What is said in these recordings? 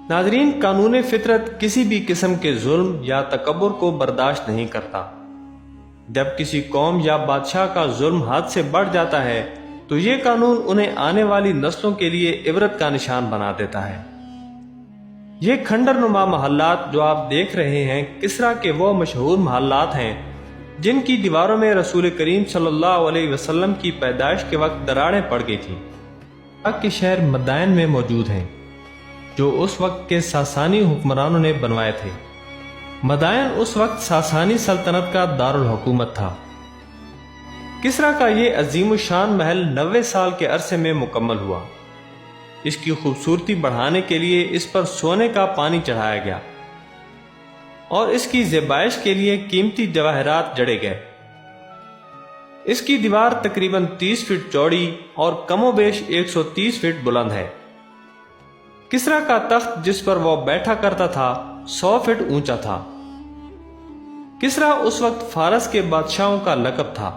ناظرین، قانون فطرت کسی بھی قسم کے ظلم یا تکبر کو برداشت نہیں کرتا۔ جب کسی قوم یا بادشاہ کا ظلم حد سے بڑھ جاتا ہے تو یہ قانون انہیں آنے والی نسلوں کے لیے عبرت کا نشان بنا دیتا ہے۔ یہ کھنڈر نما محلات جو آپ دیکھ رہے ہیں کسریٰ کے وہ مشہور محلات ہیں جن کی دیواروں میں رسول کریم صلی اللہ علیہ وسلم کی پیدائش کے وقت دراڑیں پڑ گئی تھیں۔ عراق کے شہر مدائن میں موجود ہیں جو اس وقت کے ساسانی حکمرانوں نے بنوائے تھے۔ مدائن اس وقت ساسانی سلطنت کا دارالحکومت تھا۔ کسریٰ کا یہ عظیم الشان محل 90 سال کے عرصے میں مکمل ہوا۔ اس کی خوبصورتی بڑھانے کے لیے اس پر سونے کا پانی چڑھایا گیا اور اس کی زیبائش کے لیے قیمتی جواہرات جڑے گئے۔ اس کی دیوار تقریباً 30 فٹ چوڑی اور کم و بیش 130 فٹ بلند ہے۔ کسریٰ کا تخت جس پر وہ بیٹھا کرتا تھا 100 فٹ اونچا تھا۔ کسریٰ اس وقت فارس کے بادشاہوں کا لقب تھا۔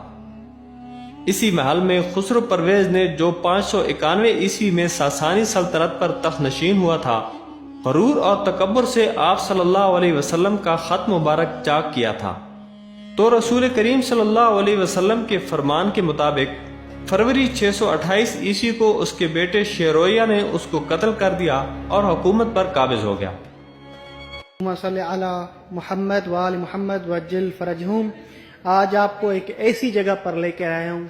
اسی محل میں خسرو پرویز نے جو 591 عیسوی میں ساسانی سلطنت پر تخت نشین ہوا تھا، غرور اور تکبر سے آپ صلی اللہ علیہ وسلم کا خط مبارک چاک کیا تھا، تو رسول کریم صلی اللہ علیہ وسلم کے فرمان کے مطابق فروری 628 عیسوی کو اس کے بیٹے شیرویہ نے اس کو قتل کر دیا اور حکومت پر قابض ہو گیا۔ اللہم صلی علی محمد وآل محمد وعجل فرجہم۔ آج آپ کو ایک ایسی جگہ پر لے کے آیا ہوں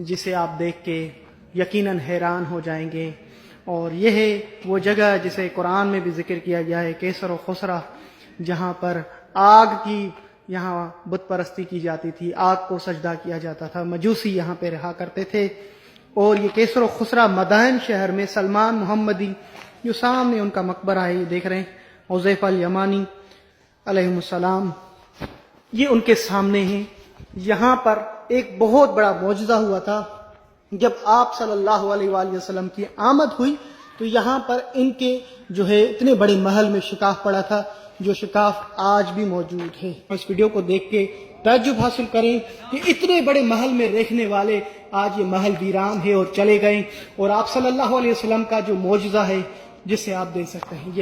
جسے آپ دیکھ کے یقیناً حیران ہو جائیں گے، اور یہ ہے وہ جگہ جسے قرآن میں بھی ذکر کیا گیا ہے، کیسر و خسرہ، جہاں پر آگ کی یہاں بت پرستی کی جاتی تھی، آگ کو سجدہ کیا جاتا تھا، مجوسی یہاں پہ رہا کرتے تھے۔ اور یہ کیسر و خسرہ مدائن شہر میں سلمان محمدی، جو سامنے ان کا مقبرہ ہے، یہ دیکھ رہے ہیں، حذیفہ الیمانی علیہ السلام، یہ ان کے سامنے ہیں۔ یہاں پر ایک بہت بڑا معجزہ ہوا تھا جب آپ صلی اللہ علیہ وآلہ وسلم کی آمد ہوئی، تو یہاں پر ان کے جو ہے اتنے بڑے محل میں شکاف پڑا تھا، جو شکاف آج بھی موجود ہے۔ اس ویڈیو کو دیکھ کے تعجب حاصل کریں کہ اتنے بڑے محل میں رہنے والے آج یہ محل ویران ہے اور چلے گئے، اور آپ صلی اللہ علیہ وسلم کا جو معجزہ ہے جسے آپ دیکھ سکتے ہیں،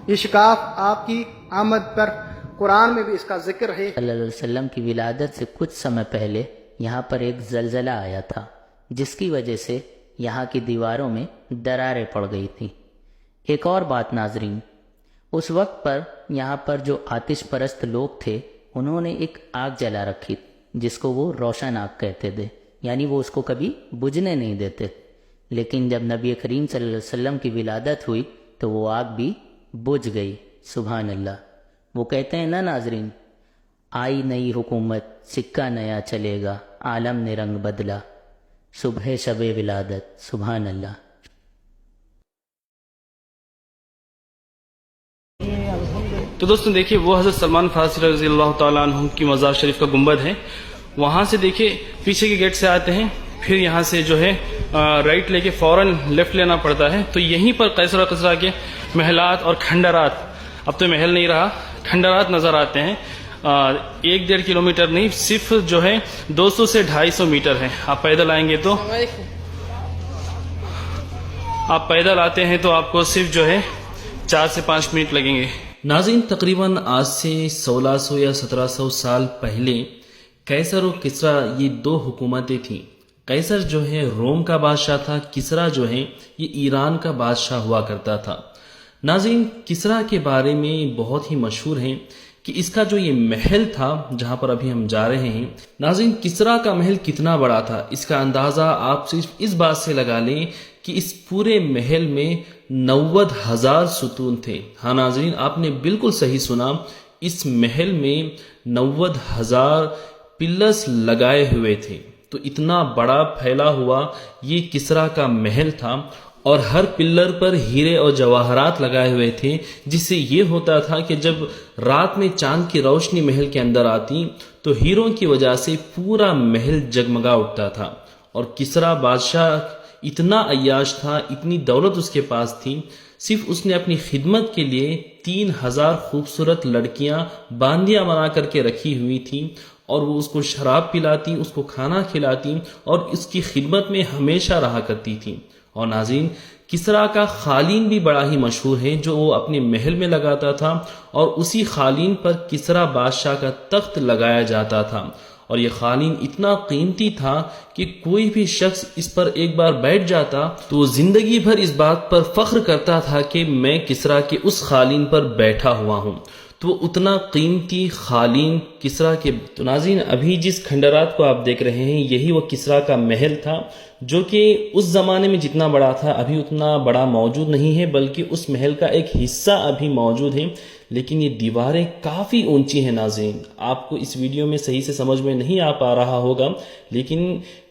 یہ شکاف آپ کی آمد پر قرآن میں بھی اس کا ذکر ہے۔ صلی اللہ علیہ وسلم کی ولادت سے کچھ سمے پہلے یہاں پر ایک زلزلہ آیا تھا، جس کی وجہ سے یہاں کی دیواروں میں دراریں پڑ گئی تھیں۔ ایک اور بات ناظرین، اس وقت پر یہاں پر جو آتش پرست لوگ تھے انہوں نے ایک آگ جلا رکھی جس کو وہ روشن آگ کہتے تھے، یعنی وہ اس کو کبھی بجھنے نہیں دیتے۔ لیکن جب نبی کریم صلی اللہ علیہ وسلم کی ولادت ہوئی تو وہ آگ بھی بجھ گئی۔ سبحان اللہ۔ وہ کہتے ہیں نا ناظرین، آئی نئی حکومت، سکہ نیا چلے گا، عالم نے رنگ بدلا، صبح شب ولادت۔ سبحان اللہ۔ تو دوستوں دیکھیے، وہ حضرت سلمان فارسی رضی اللہ تعالیٰ عنہ کی مزار شریف کا گنبد ہے۔ وہاں سے دیکھیے پیچھے کے گیٹ سے آتے ہیں، پھر یہاں سے جو ہے رائٹ لے کے فوراً لیفٹ لینا پڑتا ہے، تو یہیں پر قیصر و کسریٰ کے محلات اور کھنڈرات، اب تو محل نہیں رہا، کھنڈرات نظر آتے ہیں۔ 1-1.5 کلومیٹر نہیں، صرف جو ہے 200 سے 250 میٹر ہے۔ آپ پیدل آئیں گے تو آپ پیدل آتے ہیں تو آپ کو صرف جو ہے 4 سے 5 منٹ لگیں گے۔ ناظرین، تقریباً آج سے 1600 یا 1700 سال پہلے قیصر و کسریٰ یہ 2 حکومتیں تھیں۔ قیصر جو ہے روم کا بادشاہ تھا، کسریٰ جو ہے یہ ایران کا بادشاہ ہوا کرتا تھا۔ ناظرین، کسریٰ کے بارے میں بہت ہی مشہور ہیں کہ اس کا جو یہ محل تھا جہاں پر ابھی ہم جا رہے ہیں، ناظرین کسریٰ کا محل کتنا بڑا تھا اس کا اندازہ آپ صرف اس بات سے لگا لیں کہ اس پورے محل میں 90,000 ستون تھے۔ ہاں ناظرین، آپ نے بالکل صحیح سنا، اس محل میں 90,000 پلرز لگائے ہوئے تھے۔ تو اتنا بڑا پھیلا ہوا یہ کسریٰ کا محل تھا، اور ہر پلر پر ہیرے اور جواہرات لگائے ہوئے تھے، جس سے یہ ہوتا تھا کہ جب رات میں چاند کی روشنی محل کے اندر آتی تو ہیروں کی وجہ سے پورا محل جگمگا اٹھتا تھا۔ اور کسریٰ بادشاہ اتنا عیاش تھا، اتنی دولت اس کے پاس تھی، صرف اس نے اپنی خدمت کے لیے 3000 خوبصورت لڑکیاں باندیاں بنا کر کے رکھی ہوئی تھیں، اور وہ اس کو شراب پلاتی، اس کو کھانا کھلاتی اور اس کی خدمت میں ہمیشہ رہا کرتی تھیں۔ اور ناظرین، کسرا کا قالین بھی بڑا ہی مشہور ہے جو وہ اپنے محل میں لگاتا تھا، اور اسی قالین پر کسرا بادشاہ کا تخت لگایا جاتا تھا، اور یہ قالین اتنا قیمتی تھا کہ کوئی بھی شخص اس پر ایک بار بیٹھ جاتا تو وہ زندگی بھر اس بات پر فخر کرتا تھا کہ میں کسرا کے اس قالین پر بیٹھا ہوا ہوں۔ تو اتنا قیمتی قالین کسرا کے۔ تو ناظرین، ابھی جس کھنڈرات کو آپ دیکھ رہے ہیں یہی وہ کسرا کا محل تھا، جو کہ اس زمانے میں جتنا بڑا تھا ابھی اتنا بڑا موجود نہیں ہے، بلکہ اس محل کا ایک حصہ ابھی موجود ہے، لیکن یہ دیواریں کافی اونچی ہیں۔ ناظرین، آپ کو اس ویڈیو میں صحیح سے سمجھ میں نہیں آ پا رہا ہوگا، لیکن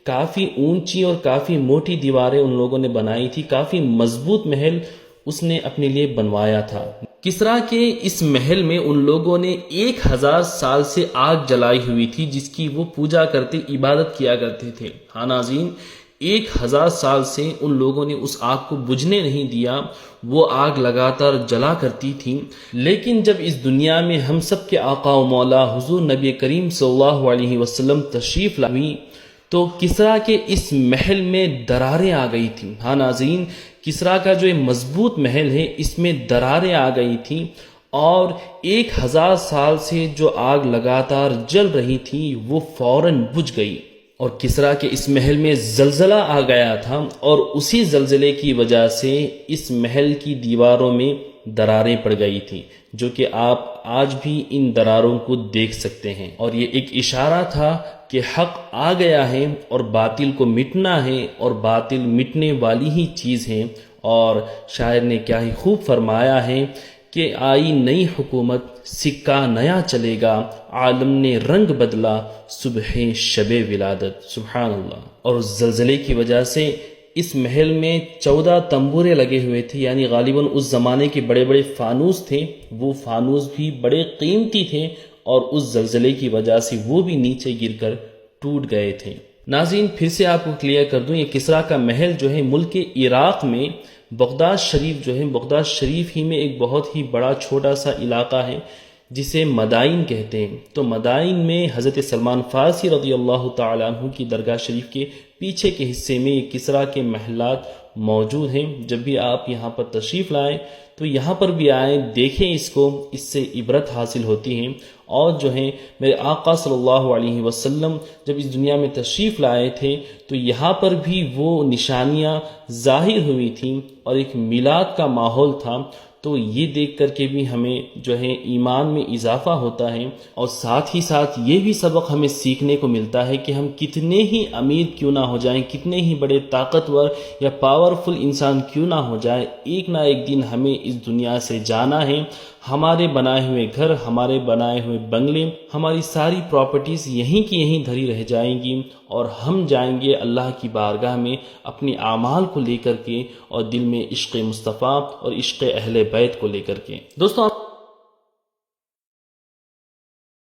کافی اونچی اور کافی موٹی دیواریں ان لوگوں نے بنائی تھی، کافی مضبوط محل اس نے اپنے لیے بنوایا تھا۔ کسرا کے اس محل میں ان لوگوں نے 1000 سال سے آگ جلائی ہوئی تھی، جس کی وہ پوجا کرتے، عبادت کیا کرتے تھے۔ ہاں ناظرین، 1000 سال سے ان لوگوں نے اس آگ کو بجھنے نہیں دیا، وہ آگ لگاتار جلا کرتی تھی۔ لیکن جب اس دنیا میں ہم سب کے آقا و مولا حضور نبی کریم صلی اللہ علیہ وسلم تشریف لائی تو کسرا کے اس محل میں دراریں آ گئی تھیں۔ ہاں ناظرین، کسرا کا جو مضبوط محل ہے اس میں دراریں آ گئی تھیں، اور 1000 سال سے جو آگ لگاتار جل رہی تھی وہ فوراً بجھ گئی، اور کسرا کے اس محل میں زلزلہ آ گیا تھا، اور اسی زلزلے کی وجہ سے اس محل کی دیواروں میں دراریں پڑ گئی تھیں، جو کہ آپ آج بھی ان دراروں کو دیکھ سکتے ہیں۔ اور یہ ایک اشارہ تھا کہ حق آ گیا ہے اور باطل کو مٹنا ہے، اور باطل مٹنے والی ہی چیز ہے۔ اور شاعر نے کیا ہی خوب فرمایا ہے کہ آئی نئی حکومت، سکہ نیا چلے گا، عالم نے رنگ بدلا، صبح شب ولادت۔ سبحان اللہ۔ اور زلزلے کی وجہ سے اس محل میں 14 تنبورے لگے ہوئے تھے، یعنی غالباً اس زمانے کے بڑے بڑے فانوس تھے، وہ فانوس بھی بڑے قیمتی تھے، اور اس زلزلے کی وجہ سے وہ بھی نیچے گر کر ٹوٹ گئے تھے۔ ناظرین، پھر سے آپ کو کلیئر کر دوں، یہ کسرا کا محل جو ہے ملک عراق میں بغداد شریف جو ہے، بغداد شریف ہی میں ایک بہت ہی بڑا چھوٹا سا علاقہ ہے جسے مدائن کہتے ہیں۔ تو مدائن میں حضرت سلمان فارسی رضی اللہ تعالیٰ عنہ کی درگاہ شریف کے پیچھے کے حصے میں یہ کسرا کے محلات موجود ہیں۔ جب بھی آپ یہاں پر تشریف لائیں تو یہاں پر بھی آئیں، دیکھیں اس کو، اس سے عبرت حاصل ہوتی ہیں۔ اور جو ہے میرے آقا صلی اللہ علیہ وسلم جب اس دنیا میں تشریف لائے تھے تو یہاں پر بھی وہ نشانیاں ظاہر ہوئی تھیں، اور ایک میلاد کا ماحول تھا۔ تو یہ دیکھ کر کے بھی ہمیں جو ہے ایمان میں اضافہ ہوتا ہے، اور ساتھ ہی ساتھ یہ بھی سبق ہمیں سیکھنے کو ملتا ہے کہ ہم کتنے ہی امیر کیوں نہ ہو جائیں، کتنے ہی بڑے طاقتور یا پاورفل انسان کیوں نہ ہو جائے، ایک نہ ایک دن ہمیں اس دنیا سے جانا ہے۔ ہمارے بنائے ہوئے گھر، ہمارے بنائے ہوئے بنگلے، ہماری ساری پراپرٹیز یہیں کی یہیں دھری رہ جائیں گی، اور ہم جائیں گے اللہ کی بارگاہ میں اپنے اعمال کو لے کر کے، اور دل میں عشق مصطفیٰ اور عشق اہل بیت کو لے کر کے۔ دوستوں،